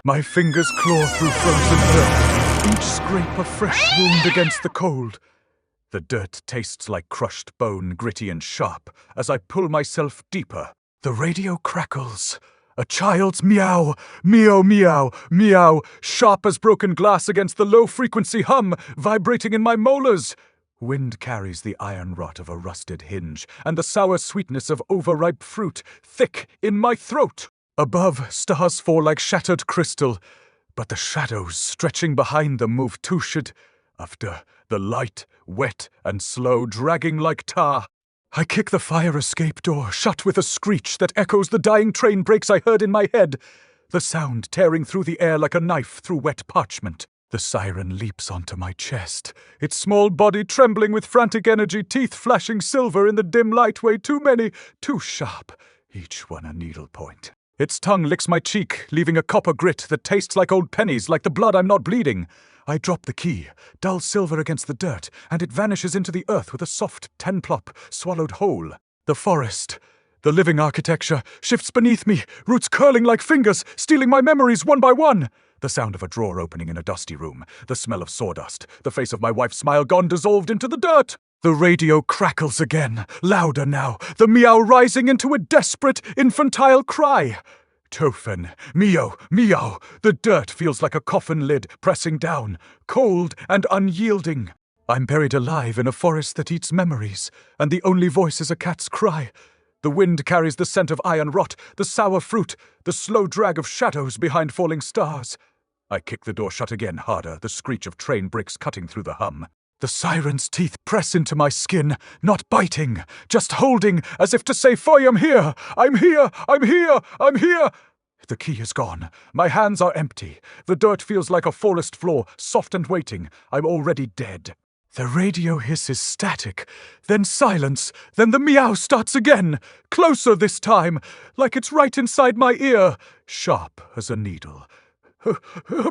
My fingers claw through frozen earth, each scrape a fresh wound against the cold. The dirt tastes like crushed bone, gritty and sharp, as I pull myself deeper. The radio crackles. A child's meow, meow, meow, meow, sharp as broken glass against the low-frequency hum, vibrating in my molars. Wind carries the iron rot of a rusted hinge, and the sour sweetness of overripe fruit, thick in my throat. Above, stars fall like shattered crystal, but the shadows stretching behind them move tushid, after the light, wet and slow, dragging like tar. I kick the fire escape door, shut with a screech that echoes the dying train brakes I heard in my head, the sound tearing through the air like a knife through wet parchment. The siren leaps onto my chest, its small body trembling with frantic energy, teeth flashing silver in the dim light, way too many, too sharp, each one a needle point. Its tongue licks my cheek, leaving a copper grit that tastes like old pennies, like the blood I'm not bleeding. I drop the key, dull silver against the dirt, and it vanishes into the earth with a soft ten-plop, swallowed whole. The forest, the living architecture, shifts beneath me, roots curling like fingers, stealing my memories one by one. The sound of a drawer opening in a dusty room, the smell of sawdust, the face of my wife's smile gone dissolved into the dirt. The radio crackles again, louder now, the meow rising into a desperate, infantile cry. Tofen, meow, meow. The dirt feels like a coffin lid pressing down, cold and unyielding. I'm buried alive in a forest that eats memories, and the only voice is a cat's cry. The wind carries the scent of iron rot, the sour fruit, the slow drag of shadows behind falling stars. I kick the door shut again harder, the screech of train bricks cutting through the hum. The siren's teeth press into my skin, not biting, just holding, as if to say, "Foy, I'm here! I'm here! I'm here! I'm here!" The key is gone. My hands are empty. The dirt feels like a forest floor, soft and waiting. I'm already dead. The radio hiss is static, then silence, then the meow starts again, closer this time, like it's right inside my ear, sharp as a needle.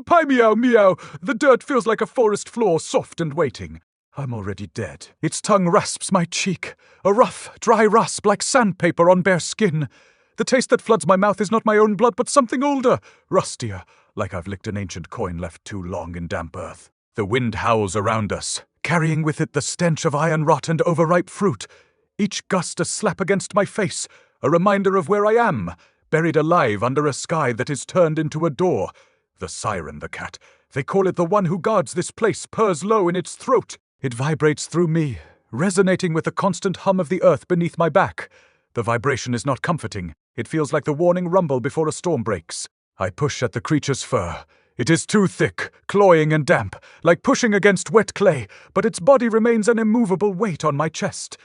Pie meow, meow. The dirt feels like a forest floor, soft and waiting. I'm already dead. Its tongue rasps my cheek, a rough, dry rasp like sandpaper on bare skin. The taste that floods my mouth is not my own blood, but something older, rustier, like I've licked an ancient coin left too long in damp earth. The wind howls around us, carrying with it the stench of iron rot and overripe fruit. Each gust a slap against my face, a reminder of where I am, buried alive under a sky that is turned into a door. The siren, the cat. They call it the one who guards this place, purrs low in its throat. It vibrates through me, resonating with the constant hum of the earth beneath my back. The vibration is not comforting. It feels like the warning rumble before a storm breaks. I push at the creature's fur. It is too thick, cloying and damp, like pushing against wet clay, but its body remains an immovable weight on my chest.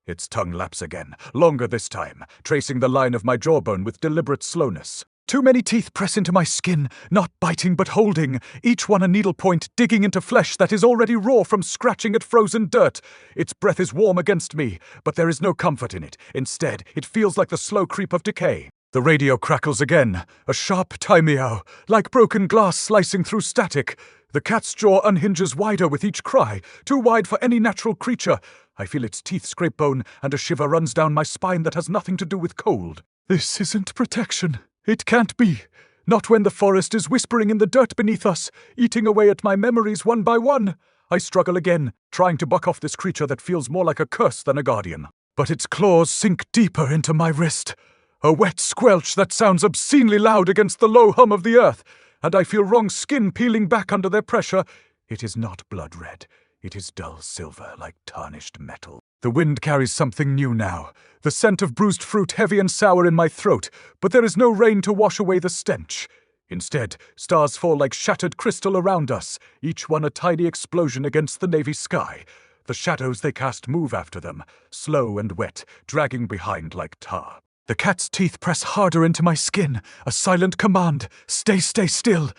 Its tongue laps again, longer this time, tracing the line of my jawbone with deliberate slowness. Too many teeth press into my skin, not biting but holding, each one a needle point digging into flesh that is already raw from scratching at frozen dirt. Its breath is warm against me, but there is no comfort in it. Instead, it feels like the slow creep of decay. The radio crackles again, a sharp tie-meow, like broken glass slicing through static. The cat's jaw unhinges wider with each cry, too wide for any natural creature. I feel its teeth scrape bone, and a shiver runs down my spine that has nothing to do with cold. This isn't protection. It can't be. Not when the forest is whispering in the dirt beneath us, eating away at my memories one by one. I struggle again, trying to buck off this creature that feels more like a curse than a guardian. But its claws sink deeper into my wrist. A wet squelch that sounds obscenely loud against the low hum of the earth, and I feel wrong skin peeling back under their pressure. It is not blood red. It is dull silver like tarnished metal. The wind carries something new now, the scent of bruised fruit heavy and sour in my throat, but there is no rain to wash away the stench. Instead, stars fall like shattered crystal around us, each one a tiny explosion against the navy sky. The shadows they cast move after them, slow and wet, dragging behind like tar. The cat's teeth press harder into my skin, a silent command, stay still.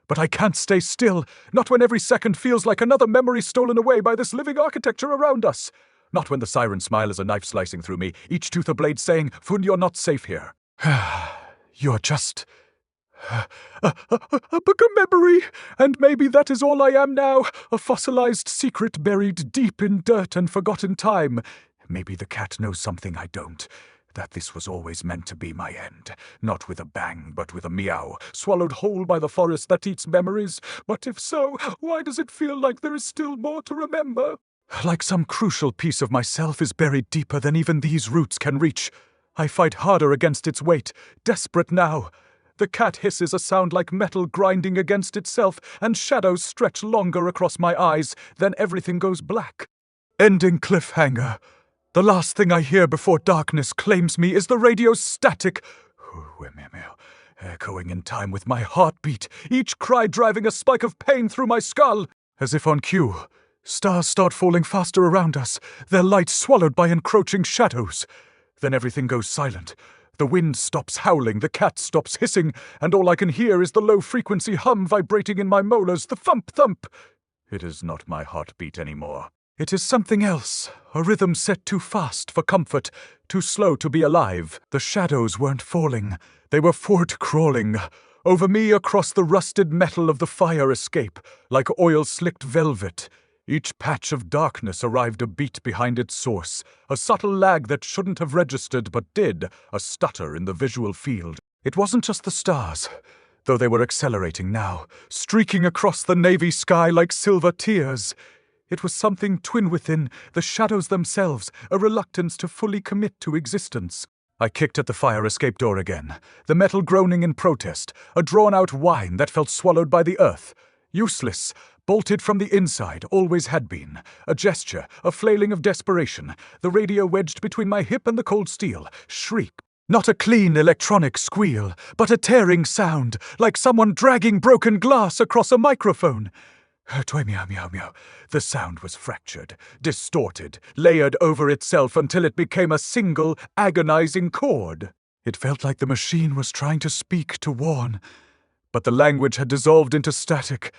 But I can't stay still, not when every second feels like another memory stolen away by this living architecture around us. Not when the siren smile is a knife slicing through me, each tooth a blade saying, "Fun, you're not safe here." You're just a book of memory, and maybe that is all I am now, a fossilized secret buried deep in dirt and forgotten time. Maybe the cat knows something I don't. That this was always meant to be my end, not with a bang, but with a meow, swallowed whole by the forest that eats memories. But if so, why does it feel like there is still more to remember? Like some crucial piece of myself is buried deeper than even these roots can reach. I fight harder against its weight, desperate now. The cat hisses a sound like metal grinding against itself, and shadows stretch longer across my eyes. Then everything goes black. Ending cliffhanger. The last thing I hear before darkness claims me is the radio's static, echoing in time with my heartbeat, each cry driving a spike of pain through my skull. As if on cue, stars start falling faster around us, their light swallowed by encroaching shadows. Then everything goes silent. The wind stops howling, the cat stops hissing, and all I can hear is the low-frequency hum vibrating in my molars, the thump-thump. It is not my heartbeat anymore. It is something else, a rhythm set too fast for comfort, too slow to be alive. The shadows weren't falling. They were forward-crawling. Over me across the rusted metal of the fire escape, like oil-slicked velvet. Each patch of darkness arrived a beat behind its source, a subtle lag that shouldn't have registered but did, a stutter in the visual field. It wasn't just the stars, though they were accelerating now, streaking across the navy sky like silver tears. It was something twin within, the shadows themselves, a reluctance to fully commit to existence. I kicked at the fire escape door again, the metal groaning in protest, a drawn-out whine that felt swallowed by the earth. Useless, bolted from the inside, always had been. A gesture, a flailing of desperation, the radio wedged between my hip and the cold steel. Shriek. Not a clean electronic squeal, but a tearing sound, like someone dragging broken glass across a microphone. Meow, meow, meow. The sound was fractured, distorted, layered over itself until it became a single, agonizing chord. It felt like the machine was trying to speak, to warn, but the language had dissolved into static.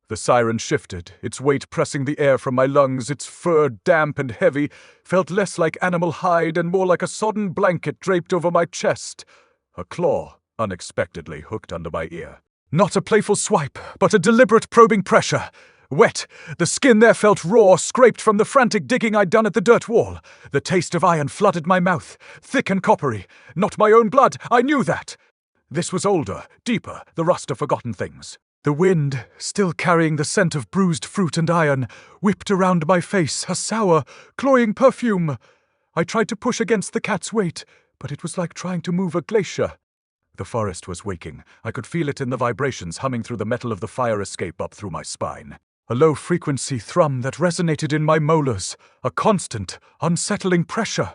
The siren shifted, its weight pressing the air from my lungs, its fur damp and heavy, felt less like animal hide and more like a sodden blanket draped over my chest. A claw unexpectedly hooked under my ear. Not a playful swipe, but a deliberate probing pressure. Wet, the skin there felt raw, scraped from the frantic digging I'd done at the dirt wall. The taste of iron flooded my mouth, thick and coppery. Not my own blood, I knew that. This was older, deeper, the rust of forgotten things. The wind, still carrying the scent of bruised fruit and iron, whipped around my face, a sour, cloying perfume. I tried to push against the cat's weight, but it was like trying to move a glacier. The forest was waking. I could feel it in the vibrations humming through the metal of the fire escape up through my spine. A low-frequency thrum that resonated in my molars, a constant, unsettling pressure.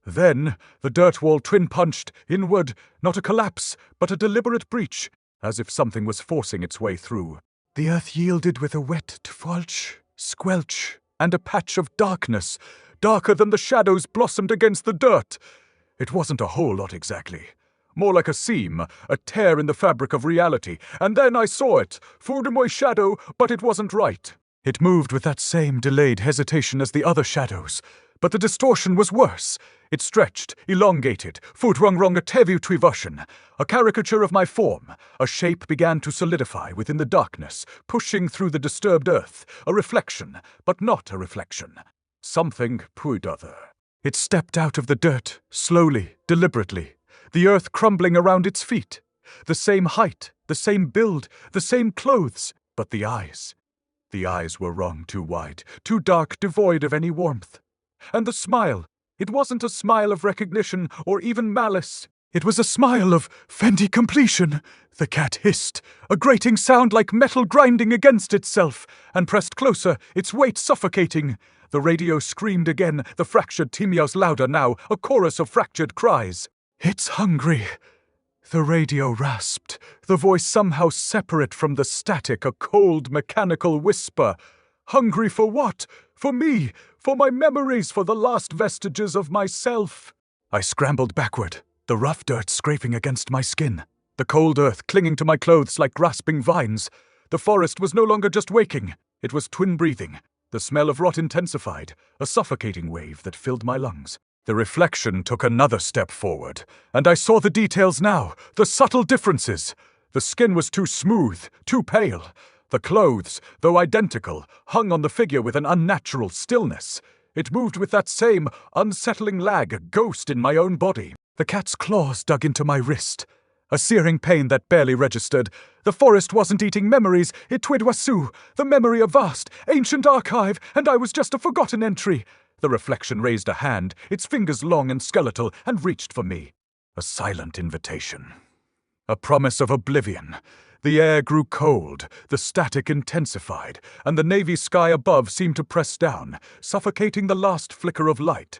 Then, the dirt wall twin-punched, inward, not a collapse, but a deliberate breach, as if something was forcing its way through. The earth yielded with a wet tfalch, squelch, and a patch of darkness, darker than the shadows blossomed against the dirt. It wasn't a whole lot exactly. More like a seam, a tear in the fabric of reality. And then I saw it, food in my shadow, but it wasn't right. It moved with that same delayed hesitation as the other shadows. But the distortion was worse. It stretched, elongated, wrong a teviutwiversion, a caricature of my form. A shape began to solidify within the darkness, pushing through the disturbed earth. A reflection, but not a reflection. Something puidother. It stepped out of the dirt, slowly, deliberately. The earth crumbling around its feet. The same height, the same build, the same clothes, but the eyes. The eyes were wrong, too wide, too dark, devoid of any warmth. And the smile. It wasn't a smile of recognition or even malice. It was a smile of Fendi completion. The cat hissed, a grating sound like metal grinding against itself, and pressed closer, its weight suffocating. The radio screamed again, the fractured meows louder now, a chorus of fractured cries. It's hungry. The radio rasped, the voice somehow separate from the static, a cold, mechanical whisper. Hungry for what? For me, for my memories, for the last vestiges of myself. I scrambled backward, the rough dirt scraping against my skin, the cold earth clinging to my clothes like grasping vines. The forest was no longer just waking, it was twin-breathing. The smell of rot intensified, a suffocating wave that filled my lungs. The reflection took another step forward, and I saw the details now, the subtle differences. The skin was too smooth, too pale. The clothes, though identical, hung on the figure with an unnatural stillness. It moved with that same unsettling lag, a ghost in my own body. The cat's claws dug into my wrist. A searing pain that barely registered. The forest wasn't eating memories, it Twidwasu, the memory of vast, ancient archive, and I was just a forgotten entry. The reflection raised a hand, its fingers long and skeletal, and reached for me. A silent invitation. A promise of oblivion. The air grew cold, the static intensified, and the navy sky above seemed to press down, suffocating the last flicker of light.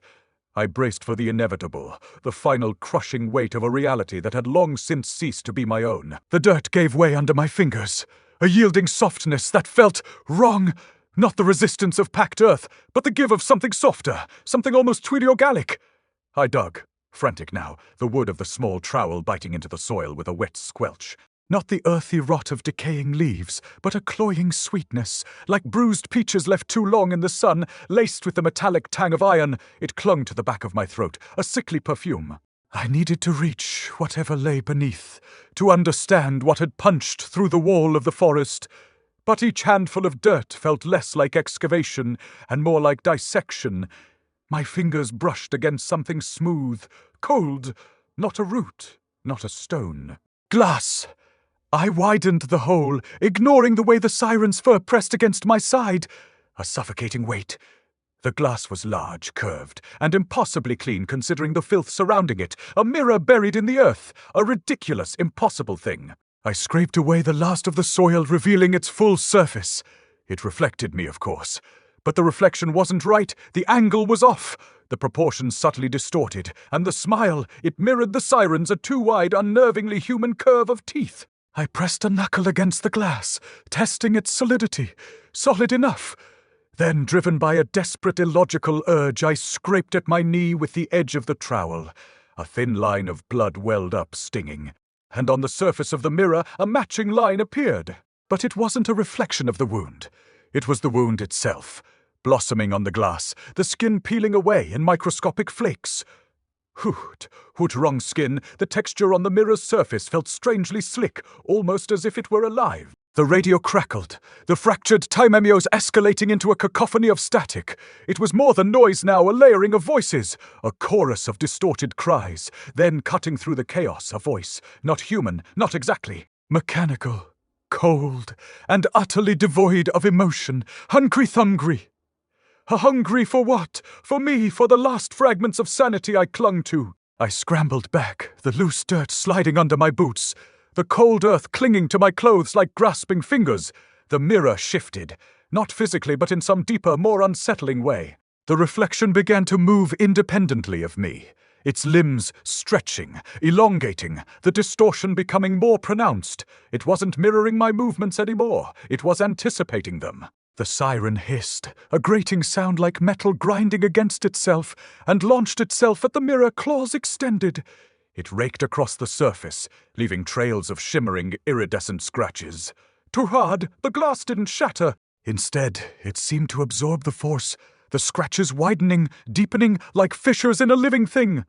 I braced for the inevitable, the final crushing weight of a reality that had long since ceased to be my own. The dirt gave way under my fingers, a yielding softness that felt wrong. Not the resistance of packed earth, but the give of something softer, something almost tweedy-organic. I dug, frantic now, the wood of the small trowel biting into the soil with a wet squelch. Not the earthy rot of decaying leaves, but a cloying sweetness, like bruised peaches left too long in the sun, laced with the metallic tang of iron. It clung to the back of my throat, a sickly perfume. I needed to reach whatever lay beneath, to understand what had punched through the wall of the forest. But each handful of dirt felt less like excavation and more like dissection. My fingers brushed against something smooth, cold, not a root, not a stone. Glass! I widened the hole, ignoring the way the siren's fur pressed against my side. A suffocating weight. The glass was large, curved, and impossibly clean considering the filth surrounding it. A mirror buried in the earth. A ridiculous, impossible thing. I scraped away the last of the soil, revealing its full surface. It reflected me, of course. But the reflection wasn't right. The angle was off. The proportions subtly distorted. And the smile, it mirrored the siren's, a too wide, unnervingly human curve of teeth. I pressed a knuckle against the glass, testing its solidity. Solid enough. Then, driven by a desperate, illogical urge, I scraped at my knee with the edge of the trowel. A thin line of blood welled up, stinging. And on the surface of the mirror, a matching line appeared. But it wasn't a reflection of the wound. It was the wound itself, blossoming on the glass, the skin peeling away in microscopic flakes. Hoot, wrong skin, the texture on the mirror's surface felt strangely slick, almost as if it were alive. The radio crackled, the fractured time echoes escalating into a cacophony of static. It was more than noise now, a layering of voices, a chorus of distorted cries. Then, cutting through the chaos, a voice, not human, not exactly. Mechanical, cold, and utterly devoid of emotion, hungry. Hungry for what? For me, for the last fragments of sanity I clung to. I scrambled back, the loose dirt sliding under my boots, the cold earth clinging to my clothes like grasping fingers. The mirror shifted, not physically but in some deeper, more unsettling way. The reflection began to move independently of me, its limbs stretching, elongating, the distortion becoming more pronounced. It wasn't mirroring my movements anymore, it was anticipating them. The siren hissed, a grating sound like metal grinding against itself, and launched itself at the mirror, claws extended. It raked across the surface, leaving trails of shimmering, iridescent scratches. Too hard, the glass didn't shatter. Instead, it seemed to absorb the force, the scratches widening, deepening like fissures in a living thing.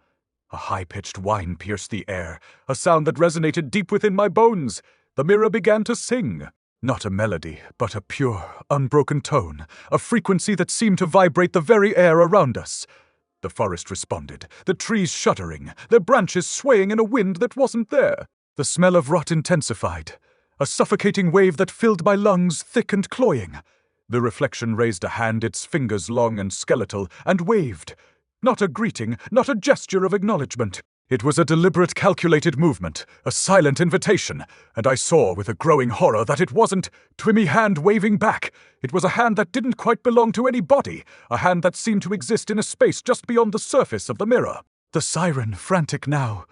A high-pitched whine pierced the air, a sound that resonated deep within my bones. The mirror began to sing. Not a melody, but a pure, unbroken tone, a frequency that seemed to vibrate the very air around us. The forest responded, the trees shuddering, their branches swaying in a wind that wasn't there. The smell of rot intensified, a suffocating wave that filled my lungs, thick and cloying. The reflection raised a hand, its fingers long and skeletal, and waved. Not a greeting, not a gesture of acknowledgement. It was a deliberate, calculated movement, a silent invitation, and I saw with a growing horror that it wasn't Twimmy hand waving back. It was a hand that didn't quite belong to any body, a hand that seemed to exist in a space just beyond the surface of the mirror. The siren, frantic now,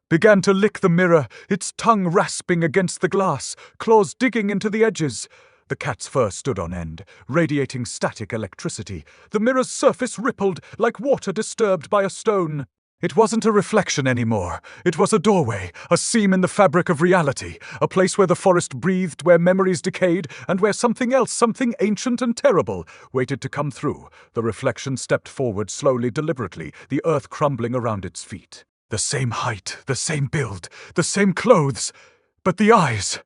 began to lick the mirror, its tongue rasping against the glass, claws digging into the edges. The cat's fur stood on end, radiating static electricity. The mirror's surface rippled like water disturbed by a stone. It wasn't a reflection anymore. It was a doorway, a seam in the fabric of reality, a place where the forest breathed, where memories decayed, and where something else, something ancient and terrible, waited to come through. The reflection stepped forward slowly, deliberately, the earth crumbling around its feet. The same height, the same build, the same clothes, but the eyes.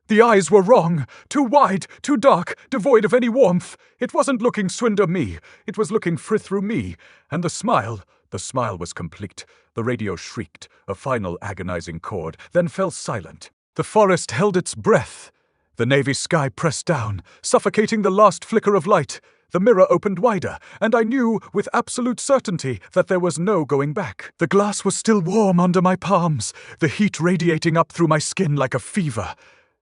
The eyes were wrong. Too wide, too dark, devoid of any warmth. It wasn't looking swindler me. It was looking through me. And the smile was complete. The radio shrieked, a final agonizing chord, then fell silent. The forest held its breath. The navy sky pressed down, suffocating the last flicker of light. The mirror opened wider, and I knew with absolute certainty that there was no going back. The glass was still warm under my palms, the heat radiating up through my skin like a fever.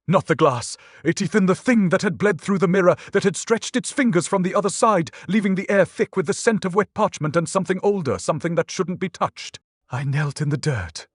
Not the glass, even the thing that had bled through the mirror, that had stretched its fingers from the other side, leaving the air thick with the scent of wet parchment and something older, something that shouldn't be touched. I knelt in the dirt,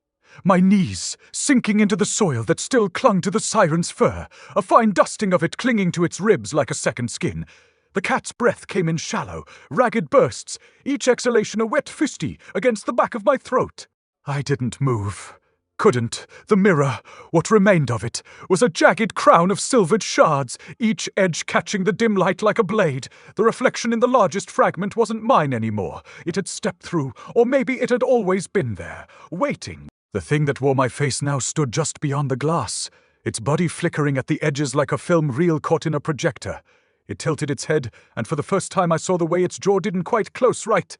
my knees sinking into the soil that still clung to the siren's fur, a fine dusting of it clinging to its ribs like a second skin. The cat's breath came in shallow, ragged bursts, each exhalation a wet fusty against the back of my throat. I didn't move. Couldn't. The mirror, what remained of it, was a jagged crown of silvered shards, each edge catching the dim light like a blade. The reflection in the largest fragment wasn't mine anymore. It had stepped through, or maybe it had always been there, waiting. The thing that wore my face now stood just beyond the glass, its body flickering at the edges like a film reel caught in a projector. It tilted its head, and for the first time I saw the way its jaw didn't quite close right.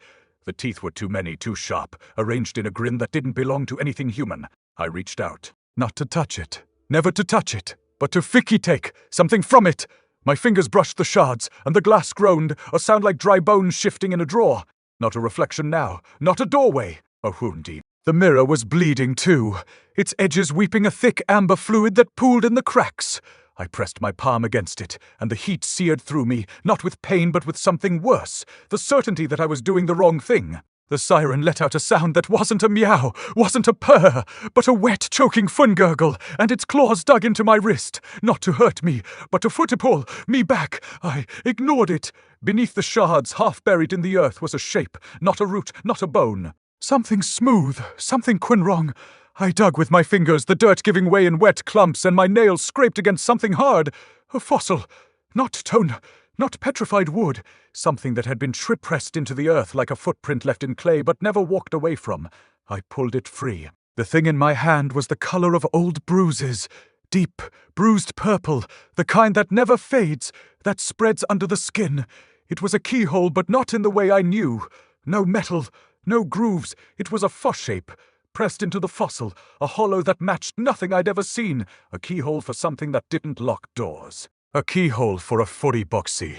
The teeth were too many, too sharp, arranged in a grin that didn't belong to anything human. I reached out, not to touch it, never to touch it, but to take something from it. My fingers brushed the shards, and the glass groaned, a sound like dry bones shifting in a drawer. Not a reflection now, not a doorway, a wound deep. The mirror was bleeding too, its edges weeping a thick amber fluid that pooled in the cracks. I pressed my palm against it, and the heat seared through me, not with pain but with something worse, the certainty that I was doing the wrong thing. The siren let out a sound that wasn't a meow, wasn't a purr, but a wet, choking fun-gurgle, and its claws dug into my wrist, not to hurt me, but to pull me back. I ignored it. Beneath the shards, half buried in the earth, was a shape, not a root, not a bone. Something smooth, something wrong. I dug with my fingers, the dirt giving way in wet clumps, and my nails scraped against something hard. A fossil. Not stone, not petrified wood. Something that had been pressed into the earth like a footprint left in clay but never walked away from. I pulled it free. The thing in my hand was the color of old bruises. Deep, bruised purple, the kind that never fades, that spreads under the skin. It was a keyhole, but not in the way I knew. No metal, no grooves. It was a foss shape. Pressed into the fossil, a hollow that matched nothing I'd ever seen, a keyhole for something that didn't lock doors. A keyhole for a furry boxy.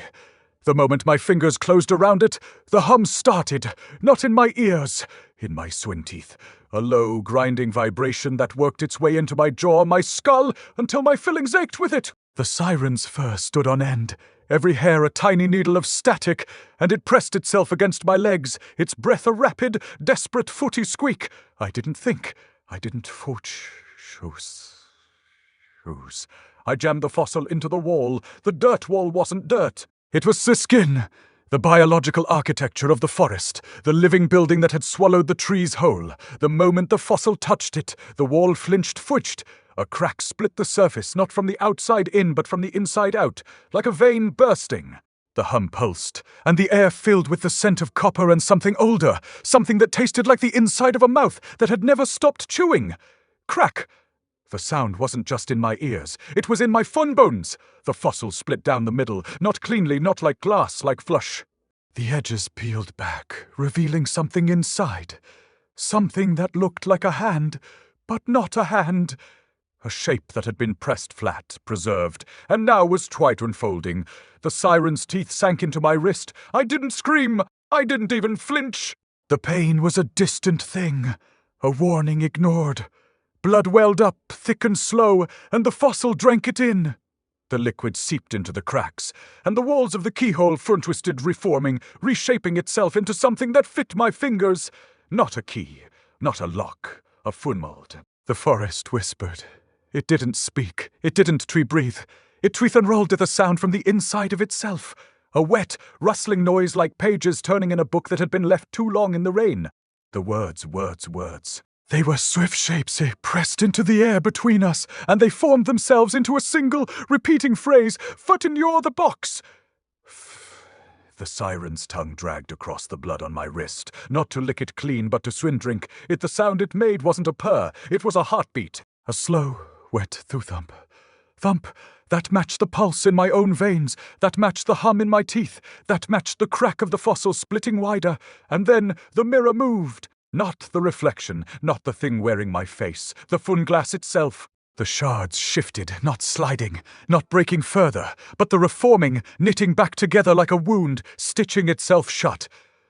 The moment my fingers closed around it, the hum started, not in my ears, in my swin teeth. A low, grinding vibration that worked its way into my jaw, my skull, until my fillings ached with it. The siren's fur stood on end, every hair a tiny needle of static, and it pressed itself against my legs, its breath a rapid, desperate footy squeak. I didn't think. I didn't shoes. I jammed the fossil into the wall. The dirt wall wasn't dirt. It was the skin, the biological architecture of the forest, the living building that had swallowed the trees whole. The moment the fossil touched it, the wall flinched. A crack split the surface, not from the outside in, but from the inside out, like a vein bursting. The hum pulsed, and the air filled with the scent of copper and something older, something that tasted like the inside of a mouth that had never stopped chewing. Crack! The sound wasn't just in my ears, it was in my fun bones. The fossil split down the middle, not cleanly, not like glass, like flush. The edges peeled back, revealing something inside. Something that looked like a hand, but not a hand. A shape that had been pressed flat, preserved, and now was quite unfolding. The siren's teeth sank into my wrist. I didn't scream. I didn't even flinch. The pain was a distant thing, a warning ignored. Blood welled up, thick and slow, and the fossil drank it in. The liquid seeped into the cracks, and the walls of the keyhole front-twisted, reforming, reshaping itself into something that fit my fingers. Not a key, not a lock, a funmold. The forest whispered. It didn't speak. It didn't breathe. It unrolled with a sound from the inside of itself. A wet, rustling noise like pages turning in a book that had been left too long in the rain. The words. They were swift shapes, pressed into the air between us, and they formed themselves into a single, repeating phrase, "Fut in your the box." The siren's tongue dragged across the blood on my wrist, not to lick it clean, but to swin drink. The sound it made wasn't a purr, it was a heartbeat. A slow, wet thump. Thump! That matched the pulse in my own veins, that matched the hum in my teeth, that matched the crack of the fossil splitting wider, and then the mirror moved. Not the reflection, not the thing wearing my face, the funglass itself. The shards shifted, not sliding, not breaking further, but the reforming, knitting back together like a wound, stitching itself shut.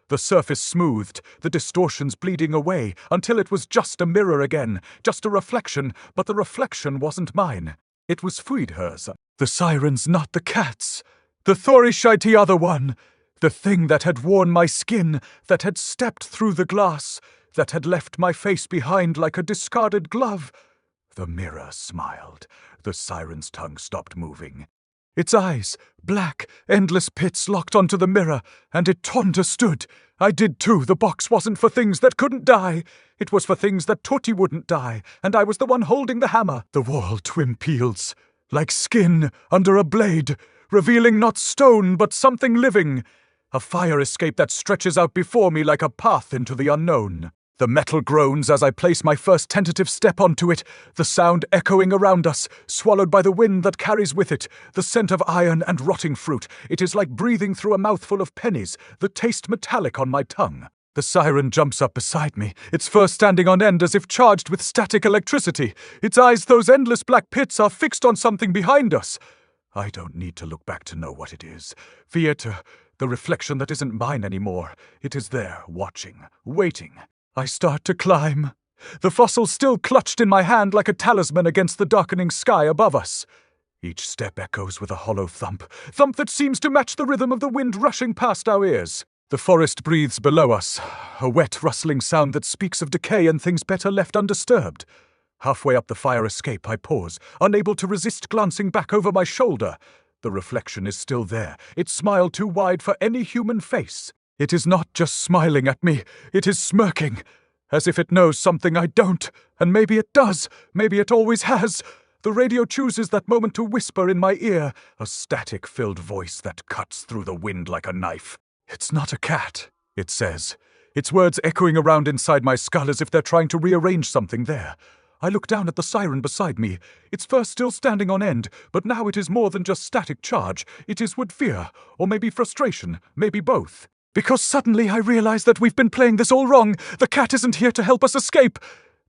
The surface smoothed, the distortions bleeding away, until it was just a mirror again, just a reflection, but the reflection wasn't mine. It was Friedher's. The Siren's, not the cat's. The Thorishite other one. The thing that had worn my skin, that had stepped through the glass, that had left my face behind like a discarded glove. The mirror smiled. The Siren's tongue stopped moving. Its eyes, black, endless pits locked onto the mirror, and it understood. I did too. The box wasn't for things that couldn't die. It was for things that Tutti wouldn't die, and I was the one holding the hammer. The wall twin peels, like skin under a blade, revealing not stone but something living. A fire escape that stretches out before me like a path into the unknown. The metal groans as I place my first tentative step onto it, the sound echoing around us, swallowed by the wind that carries with it, the scent of iron and rotting fruit. It is like breathing through a mouthful of pennies, the taste metallic on my tongue. The Siren jumps up beside me, its fur standing on end as if charged with static electricity. Its eyes, those endless black pits, are fixed on something behind us. I don't need to look back to know what it is. Theater, the reflection that isn't mine anymore. It is there, watching, waiting. I start to climb. The fossil still clutched in my hand like a talisman against the darkening sky above us. Each step echoes with a hollow thump, thump that seems to match the rhythm of the wind rushing past our ears. The forest breathes below us, a wet, rustling sound that speaks of decay and things better left undisturbed. Halfway up the fire escape, I pause, unable to resist glancing back over my shoulder. The reflection is still there, its smile too wide for any human face. It is not just smiling at me, it is smirking, as if it knows something I don't, and maybe it does, maybe it always has. The radio chooses that moment to whisper in my ear, a static-filled voice that cuts through the wind like a knife. It's not a cat, it says, its words echoing around inside my skull as if they're trying to rearrange something there. I look down at the Siren beside me, its fur still standing on end, but now it is more than just static charge. It is with fear, or maybe frustration, maybe both. Because suddenly I realize that we've been playing this all wrong. The cat isn't here to help us escape.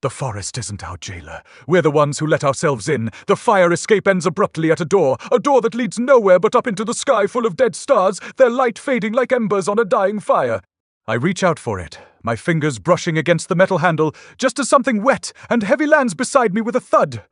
The forest isn't our jailer. We're the ones who let ourselves in. The fire escape ends abruptly at a door that leads nowhere but up into the sky full of dead stars, their light fading like embers on a dying fire. I reach out for it, my fingers brushing against the metal handle, just as something wet and heavy lands beside me with a thud.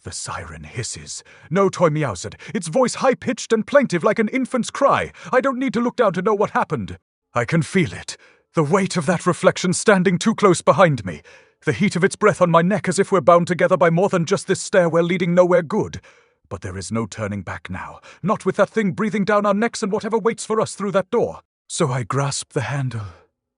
The Siren hisses. No toy meows it, its voice high-pitched and plaintive like an infant's cry. I don't need to look down to know what happened. I can feel it. The weight of that reflection standing too close behind me. The heat of its breath on my neck as if we're bound together by more than just this stairwell leading nowhere good. But there is no turning back now. Not with that thing breathing down our necks and whatever waits for us through that door. So I grasp the handle,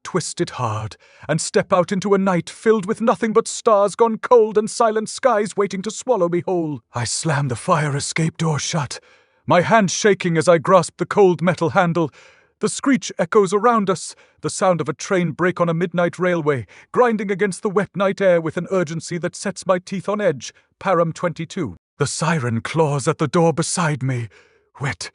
twist it hard, and step out into a night filled with nothing but stars gone cold and silent skies waiting to swallow me whole. I slam the fire escape door shut, my hand shaking as I grasp the cold metal handle. The screech echoes around us, the sound of a train brake on a midnight railway, grinding against the wet night air with an urgency that sets my teeth on edge. Param 22. The Siren claws at the door beside me, wet,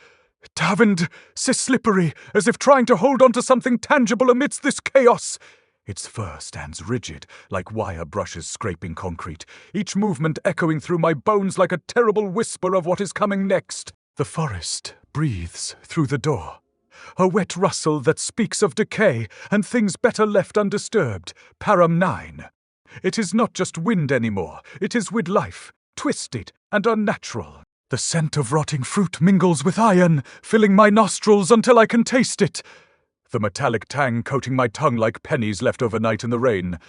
tavened, slippery, as if trying to hold on to something tangible amidst this chaos. Its fur stands rigid, like wire brushes scraping concrete, each movement echoing through my bones like a terrible whisper of what is coming next. The forest breathes through the door, a wet rustle that speaks of decay and things better left undisturbed. Param 9. It is not just wind anymore, it is with life, twisted and unnatural. The scent of rotting fruit mingles with iron, filling my nostrils until I can taste it. The metallic tang coating my tongue like pennies left overnight in the rain.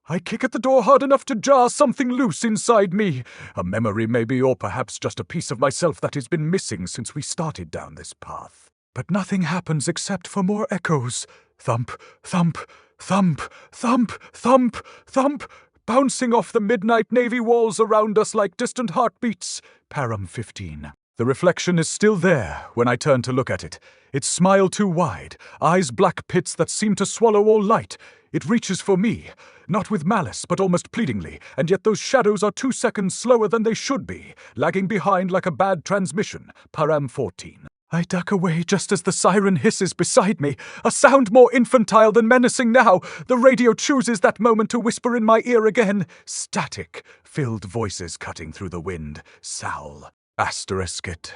I kick at the door hard enough to jar something loose inside me. A memory maybe, or perhaps just a piece of myself that has been missing since we started down this path. But nothing happens except for more echoes. Thump, thump, thump, thump, thump, thump, bouncing off the midnight navy walls around us like distant heartbeats. Param 15. The reflection is still there when I turn to look at it. Its smile too wide, eyes black pits that seem to swallow all light. It reaches for me, not with malice, but almost pleadingly, and yet those shadows are 2 seconds slower than they should be, lagging behind like a bad transmission. Param 14. I duck away just as the siren hisses beside me, a sound more infantile than menacing now. The radio chooses that moment to whisper in my ear again. Static, filled voices cutting through the wind. Sal. Asterisk it.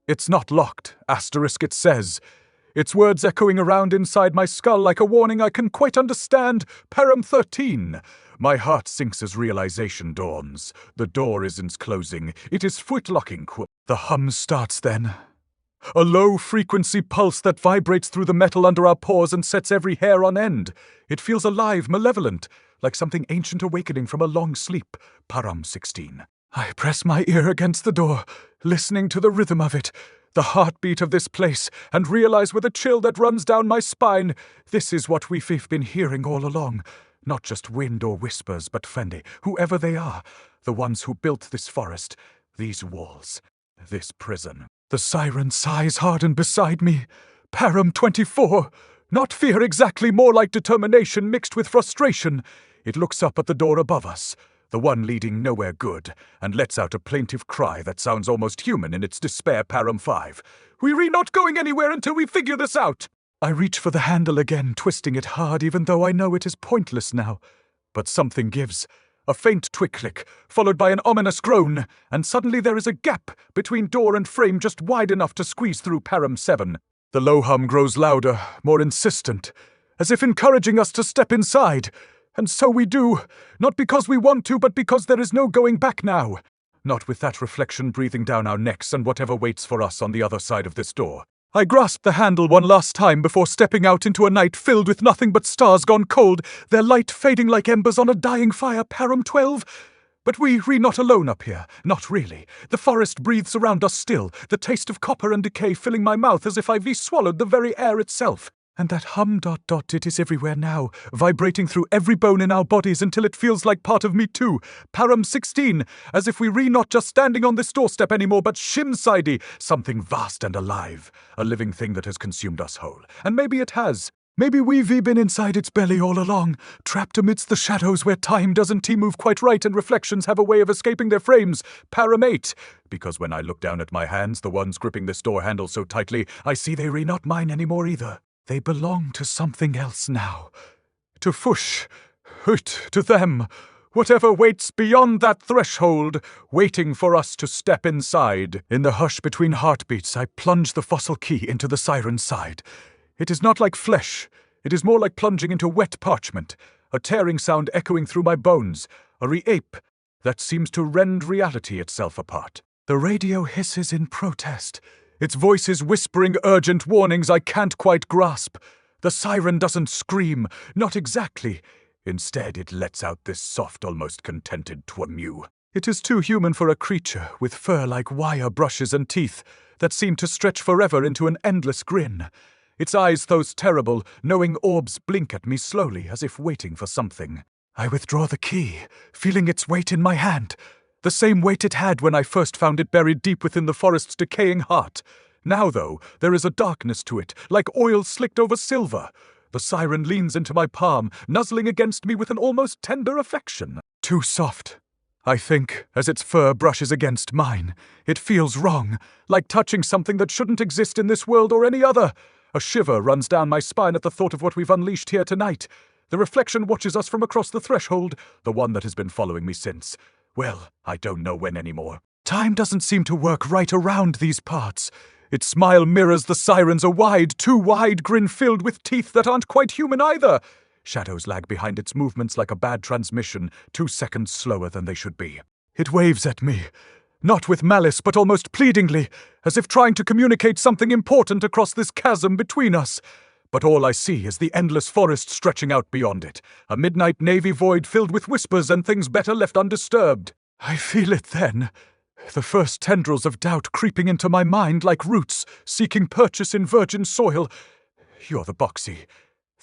It's not locked, asterisk it says. Its words echoing around inside my skull like a warning I can quite understand. Param 13. My heart sinks as realization dawns. The door isn't closing. It is foot-locking. The hum starts then. A low-frequency pulse that vibrates through the metal under our paws and sets every hair on end. It feels alive, malevolent, like something ancient awakening from a long sleep. Param 16. I press my ear against the door, listening to the rhythm of it, the heartbeat of this place, and realize with a chill that runs down my spine, this is what we've been hearing all along. Not just wind or whispers, but Fendi, whoever they are, the ones who built this forest, these walls, this prison. The siren sighs harden beside me. Param 24. Not fear exactly, more like determination mixed with frustration. It looks up at the door above us, the one leading nowhere good, and lets out a plaintive cry that sounds almost human in its despair. Param 5. We're not going anywhere until we figure this out. I reach for the handle again, twisting it hard even though I know it is pointless now. But something gives. A faint twig-click, followed by an ominous groan, and suddenly there is a gap between door and frame just wide enough to squeeze through. Param 7. The low hum grows louder, more insistent, as if encouraging us to step inside. And so we do, not because we want to, but because there is no going back now. Not with that reflection breathing down our necks and whatever waits for us on the other side of this door. I grasp the handle one last time before stepping out into a night filled with nothing but stars gone cold, their light fading like embers on a dying fire. Param 12. But we're not alone up here, not really. The forest breathes around us still, the taste of copper and decay filling my mouth as if I've swallowed the very air itself. And that hum ... it is everywhere now, vibrating through every bone in our bodies until it feels like part of me too. Param 16, as if we're not just standing on this doorstep anymore, but Shimsidey, something vast and alive, a living thing that has consumed us whole. And maybe it has. Maybe we've been inside its belly all along, trapped amidst the shadows where time doesn't move quite right and reflections have a way of escaping their frames. Param 8, because when I look down at my hands, the ones gripping this door handle so tightly, I see they're not mine anymore either. They belong to something else now. To Fush, Hut, to them, whatever waits beyond that threshold, waiting for us to step inside. In the hush between heartbeats, I plunge the fossil key into the siren's side. It is not like flesh. It is more like plunging into wet parchment, a tearing sound echoing through my bones, a re-ape that seems to rend reality itself apart. The radio hisses in protest. Its voice is whispering urgent warnings I can't quite grasp. The siren doesn't scream, not exactly. Instead, it lets out this soft, almost contented mew. It is too human for a creature with fur like wire brushes and teeth that seem to stretch forever into an endless grin. Its eyes, those terrible, knowing orbs, blink at me slowly as if waiting for something. I withdraw the key, feeling its weight in my hand. The same weight it had when I first found it buried deep within the forest's decaying heart. Now, though, there is a darkness to it, like oil slicked over silver. The siren leans into my palm, nuzzling against me with an almost tender affection. Too soft, I think, as its fur brushes against mine. It feels wrong, like touching something that shouldn't exist in this world or any other. A shiver runs down my spine at the thought of what we've unleashed here tonight. The reflection watches us from across the threshold, the one that has been following me since. Well, I don't know when anymore. Time doesn't seem to work right around these parts. Its smile mirrors the siren's, a wide, too wide grin filled with teeth that aren't quite human either. Shadows lag behind its movements like a bad transmission, 2 seconds slower than they should be. It waves at me, not with malice but almost pleadingly, as if trying to communicate something important across this chasm between us. But all I see is the endless forest stretching out beyond it, a midnight navy void filled with whispers and things better left undisturbed. I feel it then, the first tendrils of doubt creeping into my mind like roots, seeking purchase in virgin soil. You're the Boxy,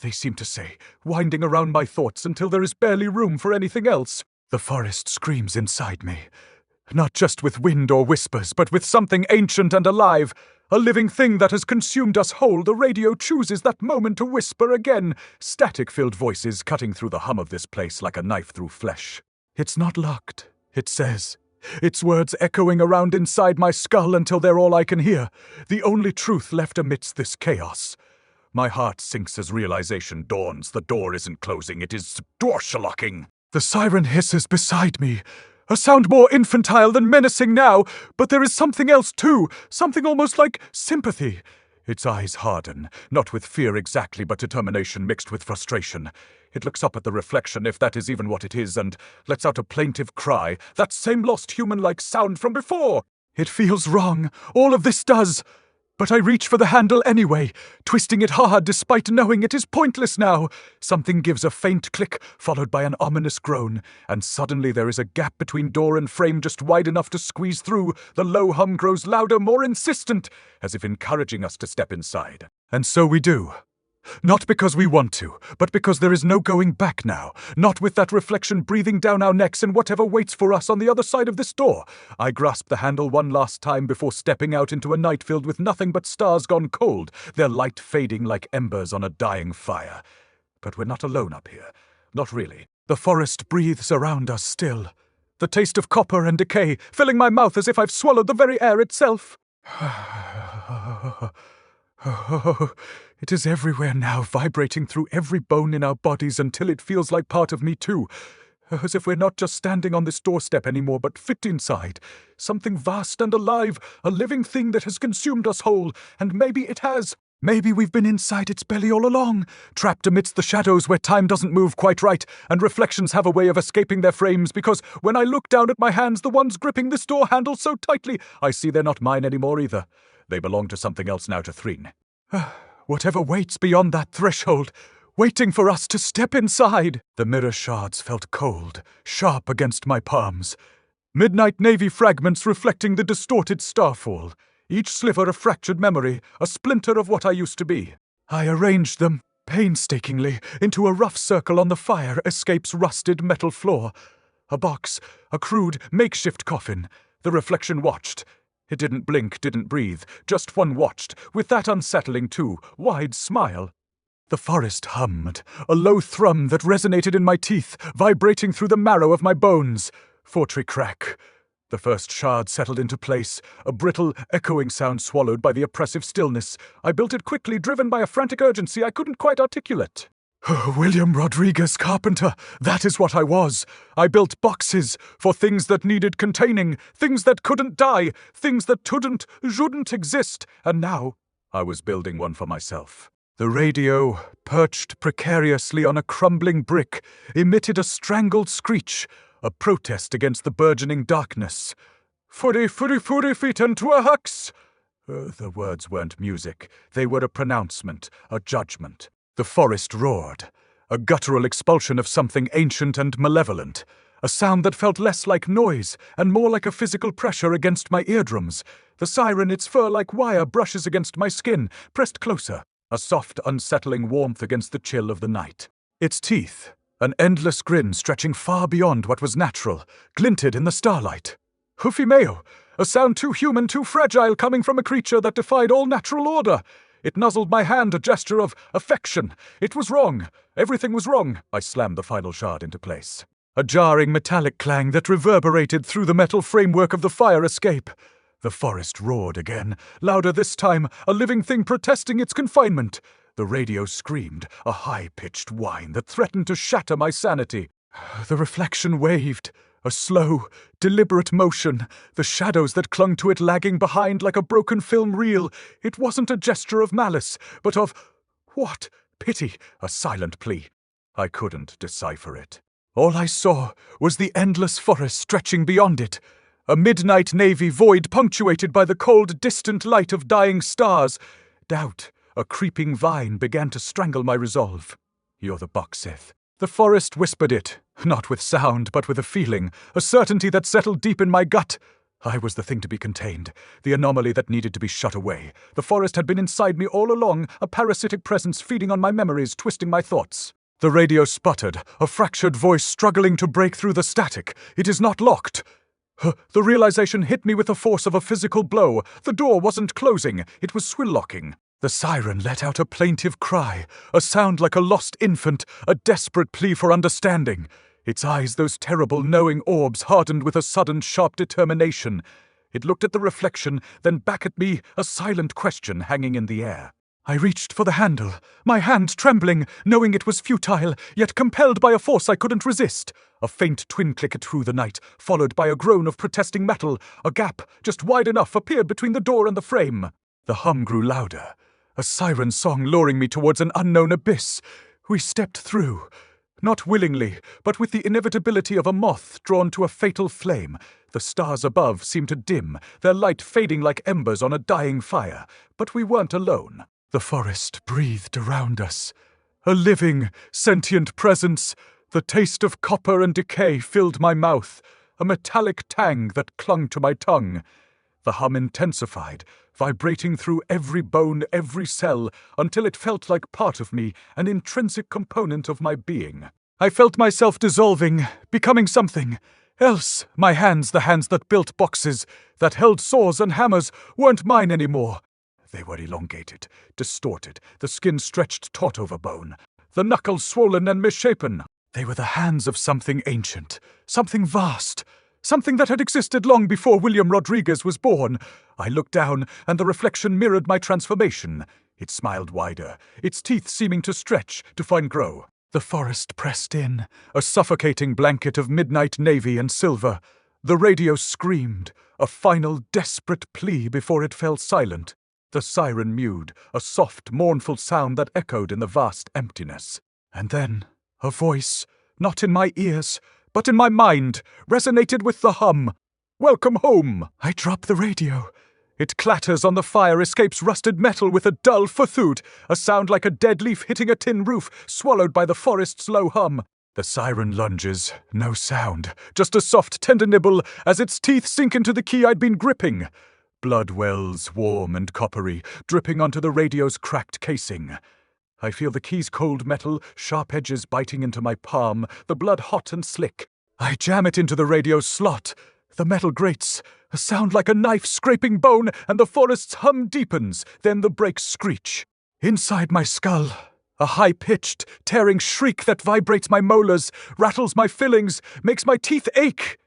they seem to say, winding around my thoughts until there is barely room for anything else. The forest screams inside me, not just with wind or whispers, but with something ancient and alive, A living thing that has consumed us whole. The radio chooses that moment to whisper again. Static-filled voices cutting through the hum of this place like a knife through flesh. It's not locked, it says. Its words echoing around inside my skull until they're all I can hear. The only truth left amidst this chaos. My heart sinks as realization dawns. The door isn't closing, it is door-shalocking. The siren hisses beside me. A sound more infantile than menacing now, but there is something else too, something almost like sympathy. Its eyes harden, not with fear exactly, but determination mixed with frustration. It looks up at the reflection, if that is even what it is, and lets out a plaintive cry, that same lost human-like sound from before. It feels wrong, all of this does. But I reach for the handle anyway, twisting it hard despite knowing it is pointless now. Something gives a faint click, followed by an ominous groan, and suddenly there is a gap between door and frame just wide enough to squeeze through. The low hum grows louder, more insistent, as if encouraging us to step inside. And so we do. Not because we want to, but because there is no going back now. Not with that reflection breathing down our necks and whatever waits for us on the other side of this door. I grasp the handle one last time before stepping out into a night filled with nothing but stars gone cold, their light fading like embers on a dying fire. But we're not alone up here. Not really. The forest breathes around us still. The taste of copper and decay, filling my mouth as if I've swallowed the very air itself. It is everywhere now, vibrating through every bone in our bodies until it feels like part of me too. As if we're not just standing on this doorstep anymore, but fit inside. Something vast and alive, a living thing that has consumed us whole, and maybe it has. Maybe we've been inside its belly all along, trapped amidst the shadows where time doesn't move quite right, and reflections have a way of escaping their frames, because when I look down at my hands, the ones gripping this door handle so tightly, I see they're not mine anymore either. They belong to something else now, to Threen. Whatever waits beyond that threshold, waiting for us to step inside. The mirror shards felt cold, sharp against my palms. Midnight Navy fragments reflecting the distorted starfall. Each sliver a fractured memory, a splinter of what I used to be. I arranged them, painstakingly, into a rough circle on the fire escape's rusted metal floor. A box, a crude, makeshift coffin. The reflection watched. It didn't blink, didn't breathe. Just one watched, with that unsettling too, wide smile. The forest hummed, a low thrum that resonated in my teeth, vibrating through the marrow of my bones. Fortree crack. The first shard settled into place, a brittle, echoing sound swallowed by the oppressive stillness. I built it quickly, driven by a frantic urgency I couldn't quite articulate. William Rodriguez Carpenter, that is what I was. I built boxes for things that needed containing, things that couldn't die, things that shouldn't exist, and now I was building one for myself. The radio, perched precariously on a crumbling brick, emitted a strangled screech, a protest against the burgeoning darkness. Furi feet into a hux! The words weren't music, they were a pronouncement, a judgment. The forest roared, a guttural expulsion of something ancient and malevolent, a sound that felt less like noise and more like a physical pressure against my eardrums. The siren, its fur like wire, brushes against my skin, pressed closer, a soft, unsettling warmth against the chill of the night. Its teeth, an endless grin stretching far beyond what was natural, glinted in the starlight. Hoofy meow, a sound too human, too fragile, coming from a creature that defied all natural order. It nuzzled my hand, a gesture of affection. It was wrong. Everything was wrong. I slammed the final shard into place. A jarring metallic clang that reverberated through the metal framework of the fire escape. The forest roared again, louder this time, a living thing protesting its confinement. The radio screamed, a high-pitched whine that threatened to shatter my sanity. The reflection waved, a slow, deliberate motion, the shadows that clung to it lagging behind like a broken film reel. It wasn't a gesture of malice, but of, what? Pity, a silent plea. I couldn't decipher it. All I saw was the endless forest stretching beyond it, a midnight navy void punctuated by the cold, distant light of dying stars. Doubt, a creeping vine, began to strangle my resolve. You're the box, Sith. The forest whispered it, not with sound, but with a feeling, a certainty that settled deep in my gut. I was the thing to be contained, the anomaly that needed to be shut away. The forest had been inside me all along, a parasitic presence feeding on my memories, twisting my thoughts. The radio sputtered, a fractured voice struggling to break through the static. It is not locked. The realization hit me with the force of a physical blow. The door wasn't closing, it was swill-locking. The siren let out a plaintive cry, a sound like a lost infant, a desperate plea for understanding. Its eyes, those terrible knowing orbs, hardened with a sudden sharp determination. It looked at the reflection, then back at me, a silent question hanging in the air. I reached for the handle, my hand trembling, knowing it was futile, yet compelled by a force I couldn't resist. A faint twin clickered through the night, followed by a groan of protesting metal. A gap, just wide enough, appeared between the door and the frame. The hum grew louder, a siren song luring me towards an unknown abyss. We stepped through. Not willingly, but with the inevitability of a moth drawn to a fatal flame. The stars above seemed to dim, their light fading like embers on a dying fire. But we weren't alone. The forest breathed around us. A living, sentient presence. The taste of copper and decay filled my mouth, a metallic tang that clung to my tongue. The hum intensified, vibrating through every bone, every cell, until it felt like part of me, an intrinsic component of my being. I felt myself dissolving, becoming something else. My hands, the hands that built boxes, that held saws and hammers, weren't mine anymore. They were elongated, distorted, the skin stretched taut over bone, the knuckles swollen and misshapen. They were the hands of something ancient, something vast, something that had existed long before William Rodriguez was born. I looked down, and the reflection mirrored my transformation. It smiled wider, its teeth seeming to stretch, to find grow. The forest pressed in, a suffocating blanket of midnight navy and silver. The radio screamed, a final desperate plea before it fell silent. The siren mewed, a soft, mournful sound that echoed in the vast emptiness. And then, a voice, not in my ears, but in my mind, resonated with the hum. Welcome home! I drop the radio. It clatters on the fire, escapes rusted metal with a dull futhut, a sound like a dead leaf hitting a tin roof, swallowed by the forest's low hum. The siren lunges, no sound, just a soft tender nibble as its teeth sink into the key I'd been gripping. Blood wells, warm and coppery, dripping onto the radio's cracked casing. I feel the key's cold metal, sharp edges biting into my palm, the blood hot and slick. I jam it into the radio's slot. The metal grates, a sound like a knife scraping bone, and the forest's hum deepens, then the brakes screech. Inside my skull, a high-pitched, tearing shriek that vibrates my molars, rattles my fillings, makes my teeth ache.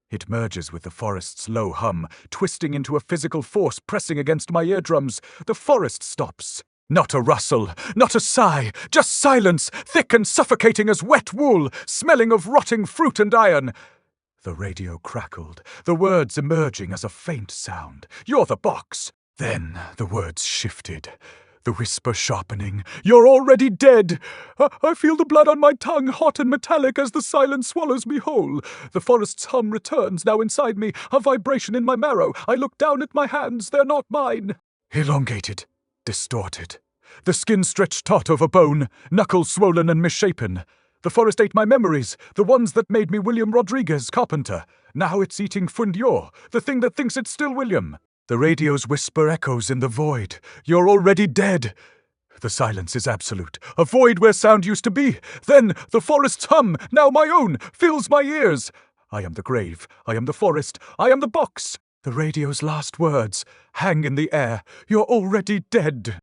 It merges with the forest's low hum, twisting into a physical force pressing against my eardrums. The forest stops. Not a rustle, not a sigh, just silence, thick and suffocating as wet wool, smelling of rotting fruit and iron. The radio crackled, the words emerging as a faint sound. You're the box. Then the words shifted. The whisper sharpening. You're already dead. I feel the blood on my tongue, hot and metallic as the silence swallows me whole. The forest's hum returns, now inside me, a vibration in my marrow. I look down at my hands, they're not mine. Elongated, distorted. The skin stretched taut over bone, knuckles swollen and misshapen. The forest ate my memories, the ones that made me William Rodriguez, carpenter. Now it's eating Fundior, the thing that thinks it's still William. The radio's whisper echoes in the void. You're already dead. The silence is absolute, a void where sound used to be. Then the forest's hum, now my own, fills my ears. I am the grave, I am the forest, I am the box. The radio's last words hang in the air. You're already dead.